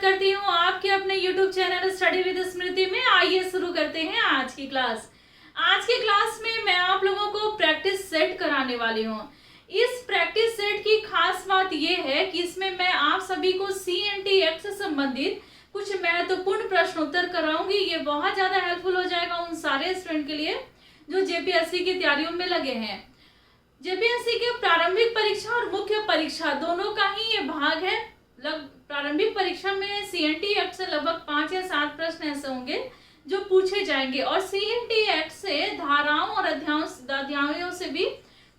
करती हूँ आपके अपने YouTube चैनल स्टडी विद स्मृति में। आइए शुरू करते हैं आज की क्लास। आज की क्लास में मैं आप लोगों को प्रैक्टिस सेट कराने वाली हूँ। इस प्रैक्टिस सेट की खास बात यह है कि इसमें मैं आप सभी को CNT एक्ट से संबंधित कुछ महत्वपूर्ण प्रश्नोत्तर कराऊंगी। ये बहुत ज्यादा हेल्पफुल हो जाएगा उन सारे स्टूडेंट के लिए जो JPSC की तैयारियों में लगे हैं। JPSC के प्रारंभिक परीक्षा और मुख्य परीक्षा दोनों का ही ये भाग है। प्रारंभिक परीक्षा में CNT एक्ट से लगभग 5 या 7 प्रश्न ऐसे होंगे जो पूछे जाएंगे और CNT एक्ट से धाराओं और अध्यायों से भी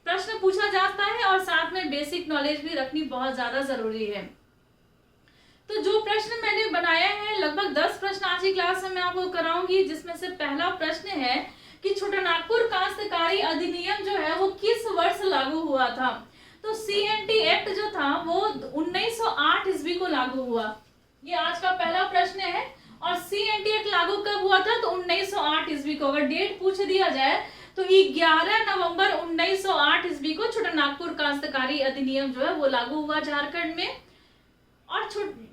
प्रश्न पूछा जाता है और साथ में बेसिक नॉलेज भी रखनी बहुत ज्यादा जरूरी है। तो जो प्रश्न मैंने बनाया है लगभग 10 प्रश्न आज की क्लास में मैं आपको कराऊंगी, जिसमें से पहला प्रश्न है कि छोटानागपुर काश्तकारी अधिनियम जो है वो किस वर्ष लागू हुआ था। तो CNT एक्ट जो था वो 1908 ईस्वी को लागू हुआ। ये आज का पहला प्रश्न है। और CNT एक्ट लागू कब हुआ था तो 1908 ईस्वी को। अगर डेट पूछ दिया जाए तो 11 नवंबर 1908 ईस्वी को छोटानागपुर काश्तकारी अधिनियम जो है वो लागू हुआ झारखंड में। और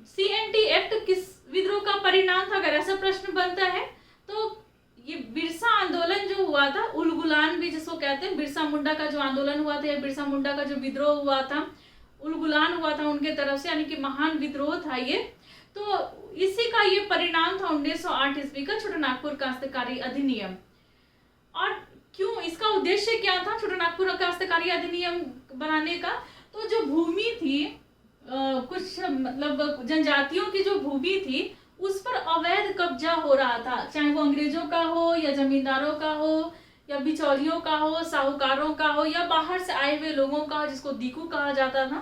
CNT एक्ट किस विद्रोह का परिणाम था, अगर ऐसा प्रश्न बनता है तो ये बिरसा आंदोलन जो हुआ था, उलगुलान भी जिसको कहते हैं, बिरसा मुंडा का जो आंदोलन हुआ था, बिरसा मुंडा का जो विद्रोह हुआ था, उलगुलान हुआ था उनके तरफ से, यानी कि महान विद्रोह था ये। तो इसी का ये परिणाम था 1908 ईस्वी का छोटानागपुर काश्तकारी अधिनियम। और क्यों, इसका उद्देश्य क्या था छोटानागपुर काश्तकारी अधिनियम बनाने का? तो जो भूमि थी कुछ मतलब जनजातियों की जो भूमि थी उस पर अवैध कब्जा हो रहा था, चाहे वो अंग्रेजों का हो या जमींदारों का हो या बिचौलियों का हो, साहूकारों का हो या बाहर से आए हुए लोगों का हो जिसको दीकू कहा जाता था।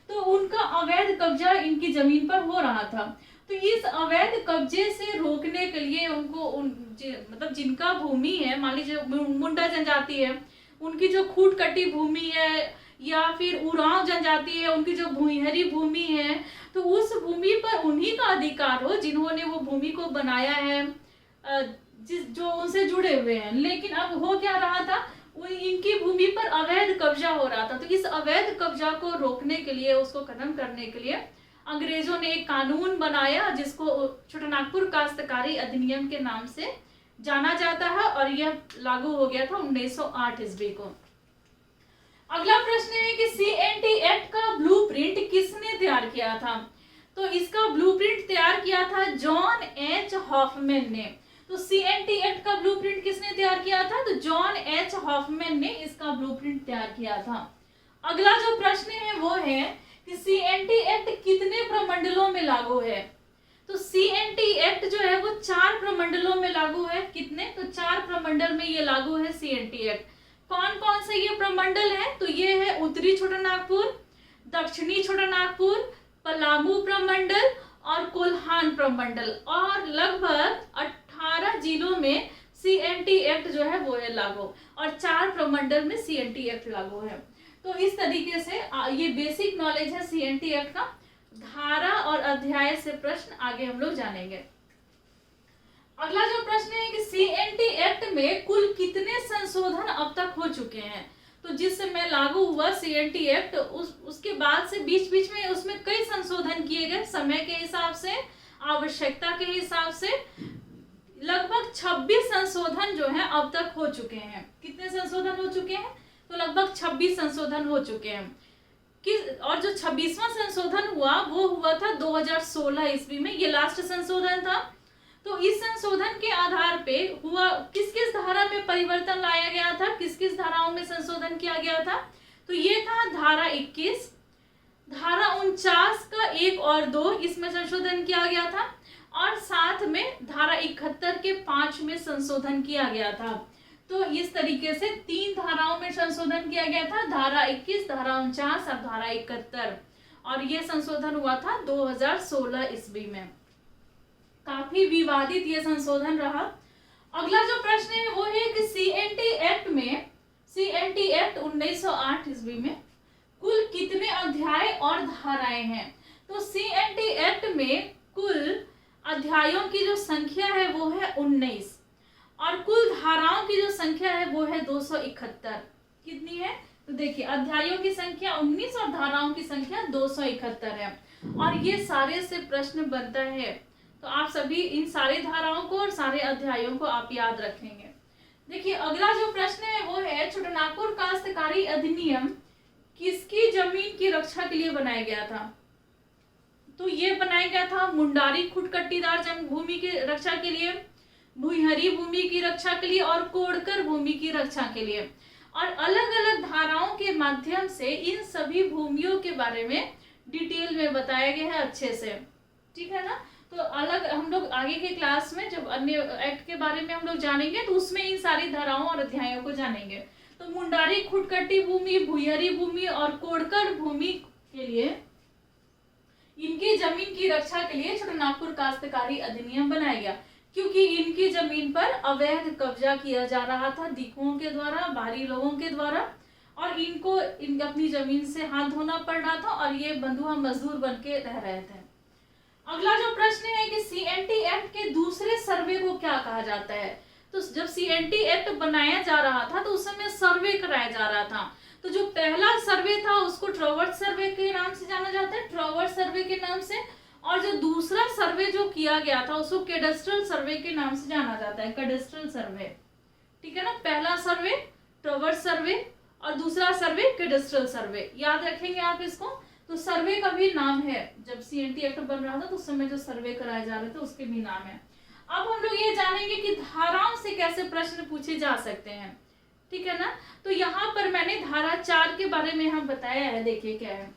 तो उनका अवैध कब्जा इनकी जमीन पर हो रहा था। तो इस अवैध कब्जे से रोकने के लिए उनको मतलब जिनका भूमि है, मान लीजिए मुंडा जनजाति है, उनकी जो खूट कटी भूमि है या फिर उरांव जनजाति है, उनकी जो भूइहरी भूमि है, तो उस भूमि पर उन्हीं का अधिकार हो जिन्होंने वो भूमि को बनाया है, जो उनसे जुड़े हुए हैं। लेकिन अब हो क्या रहा था, इनकी भूमि पर अवैध कब्जा हो रहा था। तो इस अवैध कब्जा को रोकने के लिए, उसको खत्म करने के लिए अंग्रेजों ने एक कानून बनाया जिसको छोटानागपुर काश्तकारी अधिनियम के नाम से जाना जाता है और यह लागू हो गया था 1908 ईस्वी को। अगला प्रश्न है कि CNT एक्ट का ब्लूप्रिंट किसने तैयार किया था? तो इसका ब्लूप्रिंट तैयार किया था जॉन H. हॉफमैन ने। तो CNT एक्ट का ब्लूप्रिंट किसने तैयार किया था? तो जॉन H. हॉफमैन ने इसका ब्लूप्रिंट तैयार किया था। अगला जो प्रश्न है वो है कि CNT एक्ट कितने प्रमंडलों में लागू है? तो CNT एक्ट जो है वो 4 प्रमंडलों में लागू है। कितने? तो 4 प्रमंडल में ये लागू है CNT एक्ट। कौन कौन से ये प्रमंडल है? तो ये है उत्तरी छोटानागपुर, दक्षिणी छोटानागपुर, पलामू प्रमंडल और कोल्हान प्रमंडल। और लगभग 18 जिलों में CNT एक्ट जो है वो है लागू और 4 प्रमंडल में CNT एक्ट लागू है। तो इस तरीके से ये बेसिक नॉलेज है CNT एक्ट का। धारा और अध्याय से प्रश्न आगे हम लोग जानेंगे। अगला जो प्रश्न है कि CNT एक्ट में कुल कितने संशोधन अब तक हो चुके हैं? तो जिस समय लागू हुआ CNT एक्ट उसके बाद से बीच बीच में उसमें कई संशोधन किए गए, समय के हिसाब से, आवश्यकता के हिसाब से। लगभग 26 संशोधन जो है अब तक हो चुके हैं। कितने संशोधन हो चुके हैं? तो लगभग 26 संशोधन हो चुके हैं। और जो 26वां संशोधन हुआ वो हुआ था 2016 ईस्वी में, ये लास्ट संशोधन था। तो इस संशोधन के आधार पे हुआ, किस किस धारा में परिवर्तन लाया गया था, किस किस धाराओं में संशोधन किया गया था? तो ये था धारा 21, धारा 49 का 1 और 2, इसमें संशोधन किया गया था। और साथ में धारा 71 के 5 में संशोधन किया गया था। तो इस तरीके से 3 धाराओं में संशोधन किया गया था, धारा 21, धारा 49 और धारा 71। और ये संशोधन हुआ था 2016 ईस्वी में। काफी विवादित ये संशोधन रहा। अगला जो प्रश्न है वो है कि CNT एक्ट 1908 ईस्वी में कुल कितने अध्याय और धाराएं हैं? तो CNT एक्ट में कुल अध्यायों की जो संख्या है वो है 19 और कुल धाराओं की जो संख्या है वो है 271। कितनी है? तो देखिए अध्यायों की संख्या 19 और धाराओं की संख्या 271 है और ये सारे से प्रश्न बनता है। तो आप सभी इन सारी धाराओं को और सारे अध्यायों को आप याद रखेंगे। देखिए अगला जो प्रश्न है वो है छोटानागपुर काश्तकारी अधिनियम किसकी जमीन की रक्षा के लिए बनाया गया था? तो ये बनाया गया था मुंडारी खुटकट्टीदार भूमि की रक्षा के लिए, भुईहरी भूमि की रक्षा के लिए और कोड़कर भूमि की रक्षा के लिए। और अलग अलग धाराओं के माध्यम से इन सभी भूमियों के बारे में डिटेल में बताया गया है अच्छे से, ठीक है ना। तो अलग हम लोग आगे के क्लास में जब अन्य एक्ट के बारे में हम लोग जानेंगे तो उसमें इन सारी धाराओं और अध्यायों को जानेंगे। तो मुंडारी खुटकट्टी भूमि, भुईहरी भूमि और कोड़कर भूमि के लिए इनकी जमीन की रक्षा के लिए छोटानागपुर काश्तकारी अधिनियम बनाया गया, क्योंकि इनकी जमीन पर अवैध कब्जा किया जा रहा था दीकुओं के द्वारा, बाहरी लोगों के द्वारा, और इनको अपनी जमीन से हाथ धोना पड़ रहा था और ये बंधुआ मजदूर बन के रह रहे थे। अगला जो प्रश्न है कि सीएनटी एक्ट के दूसरे सर्वे को क्या कहा जाता है? तो जब सीएनटी एक्ट बनाया जा रहा था तो उस समय सर्वे कराया जा रहा था। तो जो पहला सर्वे था उसको ट्रॉवर्स सर्वे के नाम से जाना जाता है, ट्रॉवर्स सर्वे के नाम से, और जो दूसरा सर्वे जो किया गया था उसको कैडेस्ट्रल सर्वे के नाम से जाना जाता है, कैडेस्ट्रल सर्वे, ठीक है ना। पहला सर्वे ट्रॉवर्स सर्वे और दूसरा सर्वे कैडेस्ट्रल सर्वे, याद रखेंगे आप इसको। तो सर्वे का भी नाम है, जब सीएनटी एक्ट बन रहा था तो उस समय जो सर्वे कराए जा रहे थे उसके भी नाम है। अब हम लोग ये जानेंगे कि धाराओं से कैसे प्रश्न पूछे जा सकते हैं, ठीक है ना। तो यहाँ पर मैंने धारा 4 के बारे में हम बताया है, देखिए क्या है।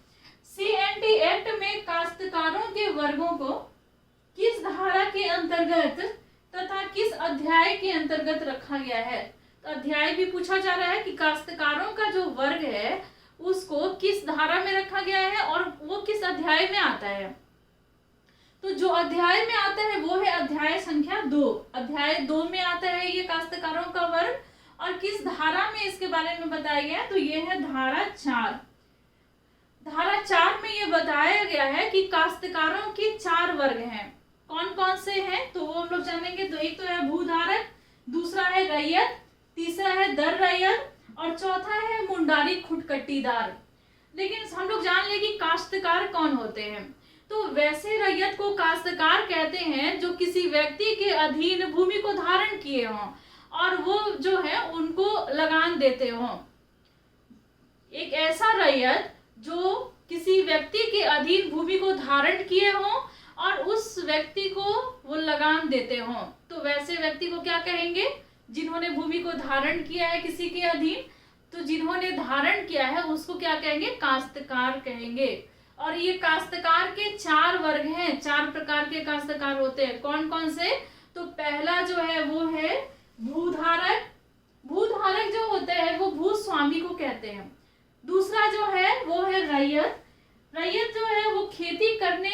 सीएनटी एक्ट में काश्तकारों के वर्गों को किस धारा के अंतर्गत तथा किस अध्याय के अंतर्गत रखा गया है? तो अध्याय भी पूछा जा रहा है कि काश्तकारों का जो वर्ग है उसको किस धारा में रखा गया है और वो किस अध्याय में आता है। तो जो अध्याय में आता है वो है अध्याय संख्या 2, अध्याय 2 में आता है ये काश्तकारों का वर्ग। और किस धारा में इसके बारे में बताया गया? तो ये है धारा 4। धारा 4 में ये बताया गया है कि काश्तकारों के 4 वर्ग हैं। कौन कौन से हैं तो वो हम लोग जानेंगे। तो एक तो है भूधारक, दूसरा है रैयत, तीसरा है दर रैयत और चौथा है मुंडारी खुटकट्टीदार। लेकिन हम लोग जान ले कि काश्तकार कौन होते हैं। तो वैसे रैयत को काश्तकार कहते हैं जो किसी व्यक्ति के अधीन भूमि को धारण किए हों और वो जो है उनको लगान देते हों। एक ऐसा रैयत जो किसी व्यक्ति के अधीन भूमि को धारण किए हों और उस व्यक्ति को वो लगान देते हों, तो वैसे व्यक्ति को क्या कहेंगे? जिन्होंने भूमि को धारण किया है किसी के अधीन, तो जिन्होंने धारण किया है उसको क्या कहेंगे? काश्तकार कहेंगे। और ये काश्तकार के 4 वर्ग हैं, 4 प्रकार के काश्तकार होते हैं। कौन कौन से? तो पहला जो है वो है भूधारक। भूधारक जो होते हैं वो भूस्वामी को कहते हैं। दूसरा जो है वो है रैयत। रैयत जो है वो खेती करते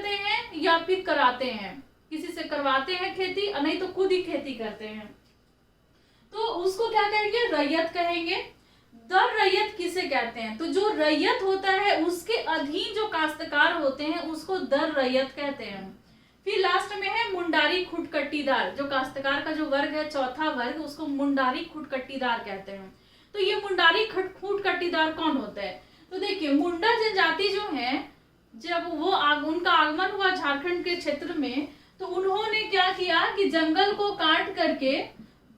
हैं या फिर कराते हैं, किसी से करवाते हैं खेती, नहीं तो खुद ही खेती करते हैं, तो उसको क्या कहेंगे? रैयत कहेंगे। दर रैयत किसे कहते हैं? तो जो रैयत होता है उसके अधीन जो काश्तकार होते हैं उसको दर रैयत कहते हैं। फिर लास्ट में है मुंडारी खुटकट्टीदार। जो काश्तकार का जो वर्ग है, चौथा वर्ग, उसको मुंडारी खुटकट्टीदार कहते हैं। तो ये मुंडारी खुटकट्टीदार कौन होता है? तो देखिए मुंडा जनजाति जो है, जब वो उनका आगमन हुआ झारखंड के क्षेत्र में, तो उन्होंने क्या किया कि जंगल को काट करके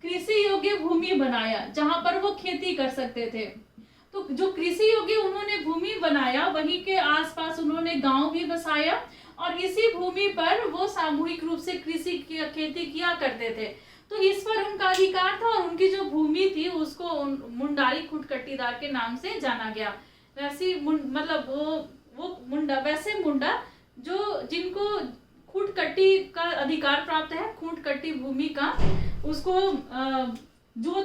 कृषि योग्य भूमि बनाया जहां पर वो खेती कर सकते थे। तो जो कृषि योग्य उन्होंने भूमि बनाया, वहीं के आसपास उन्होंने गांव भी बसाया और इसी भूमि पर वो सामूहिक रूप से कृषि खेती किया करते थे। तो इस पर उनका अधिकार था और उनकी जो भूमि थी उसको मुंडारी खुटकट्टीदार के नाम से जाना गया। वैसे मतलब वो मुंडा जो जिनको खुटकट्टी का अधिकार प्राप्त है, खुटकट्टी भूमि का, उसको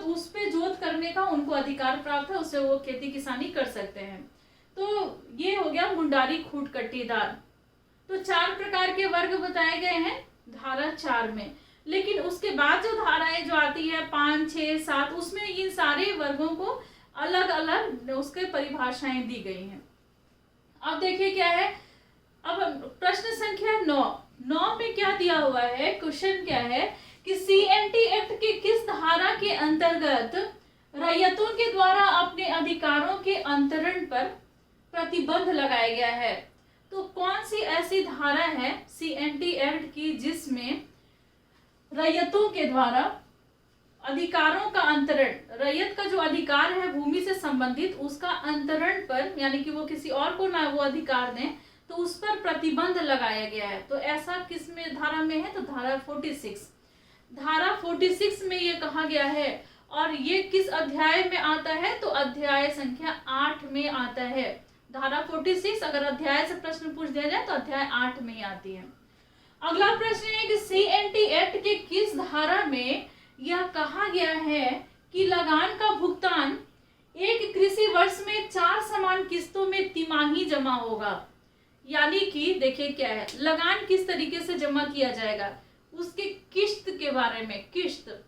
उस पे जोत करने का उनको अधिकार प्राप्त है, उससे वो खेती किसानी कर सकते हैं। तो ये हो गया मुंडारी खुटकट्टीदार। तो 4 प्रकार के वर्ग बताए गए हैं धारा 4 में। लेकिन उसके बाद जो धाराएं जो आती है 5, 6, 7, उसमें इन सारे वर्गों को अलग अलग उसके परिभाषाएं दी गई हैं। अब देखिए क्या है। अब प्रश्न संख्या 9 में क्या दिया हुआ है? क्वेश्चन क्या है कि सीएनटी एक्ट के किस धारा के अंतर्गत रैयतों के द्वारा अपने अधिकारों के अंतरण पर प्रतिबंध लगाया गया है। तो कौन सी ऐसी धारा है CNT एक्ट की जिसमें रैयतों के द्वारा अधिकारों का अंतरण, रैयत का जो अधिकार है भूमि से संबंधित उसका अंतरण पर, यानी कि वो किसी और को ना वो अधिकार दें, तो उस पर प्रतिबंध लगाया गया है। तो ऐसा किस में धारा में है? तो धारा 46। धारा 46 में ये कहा गया है। और ये किस अध्याय में आता है? तो अध्याय संख्या 8 में आता है। धारा 46 अगर अध्याय से प्रश्न पूछ दिया जाए तो अध्याय 8 में ही आती है। अगला प्रश्न है कि CNT एक्ट के किस धारा में यह कहा गया है कि लगान का भुगतान एक कृषि वर्ष में 4 समान किस्तों में तिमाही जमा होगा। यानी कि देखिए क्या है, लगान किस तरीके से जमा किया जाएगा, उसके किस्त के बारे में, किस्त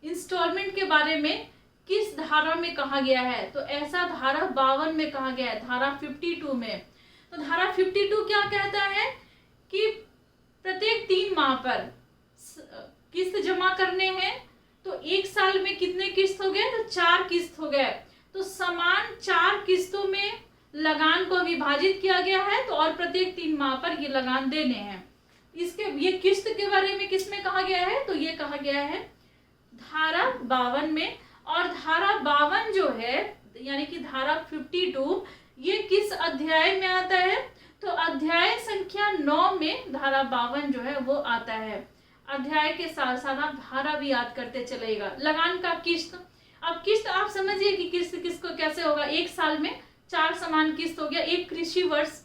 इंस्टॉलमेंट के बारे में किस धारा में कहा गया है? तो ऐसा धारा 52 में कहा गया है, धारा 52 में। तो धारा 52 क्या कहता है कि प्रत्येक 3 माह पर किस्त जमा करने हैं। तो एक साल में कितने किस्त हो गए? तो 4 किस्त हो गए। तो समान 4 किस्तों में लगान को विभाजित किया गया है। तो और प्रत्येक 3 माह पर ये लगान देने हैं। इसके ये किस्त के बारे में किसमें कहा गया है? तो ये कहा गया है धारा 52 में। और धारा 52 जो है यानी कि धारा 52 ये किस अध्याय में आता है? तो अध्याय संख्या 9 में धारा 52 जो है वो आता है। अध्याय के साथ साथ आप धारा भी याद करते चलेगा। लगान का किस्त, अब किस्त आप समझिए कि किस्त किसको कैसे होगा। एक साल में 4 समान किस्त हो गया। एक कृषि वर्ष,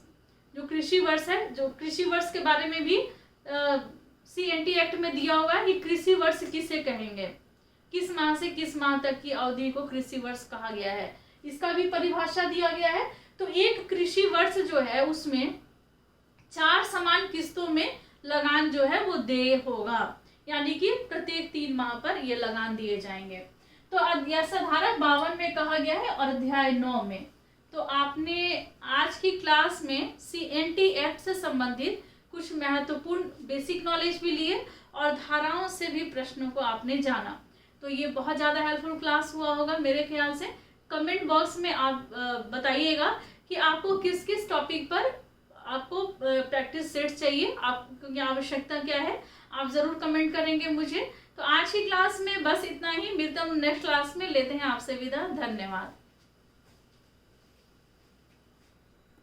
जो कृषि वर्ष है, जो कृषि वर्ष के बारे में भी CNT एक्ट में दिया हुआ है कि कृषि वर्ष किसे कहेंगे, किस माह से किस माह तक की अवधि को कृषि वर्ष कहा गया है, इसका भी परिभाषा दिया गया है। तो एक कृषि वर्ष जो है उसमें 4 समान किस्तों में लगान जो है वो देय होगा, यानी कि प्रत्येक 3 माह पर ये लगान दिए जाएंगे। तो ऐसा धारा 52 में कहा गया है और अध्याय 9 में। तो आपने आज की क्लास में CNT एक्ट से संबंधित कुछ महत्वपूर्ण बेसिक नॉलेज भी लिए और धाराओं से भी प्रश्नों को आपने जाना। तो ये बहुत ज़्यादा हेल्पफुल क्लास हुआ होगा मेरे ख्याल से। कमेंट बॉक्स में आप बताइएगा कि आपको किस किस टॉपिक पर आपको प्रैक्टिस सेट चाहिए, आपकी आवश्यकता क्या है, आप ज़रूर कमेंट करेंगे मुझे। तो आज की क्लास में बस इतना ही। मिलता हूँ नेक्स्ट क्लास में, लेते हैं आपसे विदा। धन्यवाद।